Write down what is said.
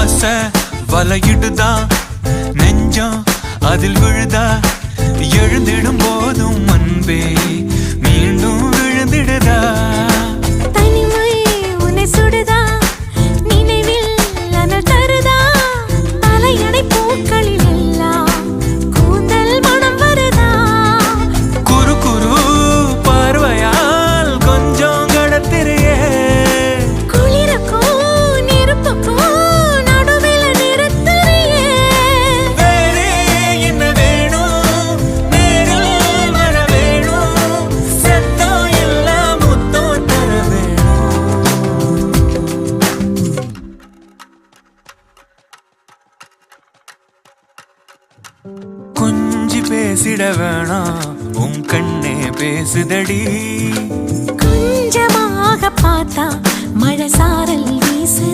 ஆசை வலையிடுதா நெஞ்சம் அதில் விழுதா எழுந்திடும் போதும் அன்பே மீண்டும் விழுந்திடுதா தனிமை உன்னை சுடுதா நினைவில் அனல் தருதா தலையணை பூக்களில் எல்லாம் கூந்தல் மனம் வருதா குறு குறு பார்வையால் கொஞ்சம் கடத்திரியே குளிருக்கும் நெருப்புக்கும் நடுவில் நிறுத்தறியே வேறே என்ன வேணும் நேரில் வர வேணும் சத்தம் எல்லாம் முத்தம் தர வேணும் கொஞ்சி பேசிட வேணாம் உன் கண்ணே பேசுதடி கொஞ்சமாக பார்த்தா மழை சாரல் வீசுதா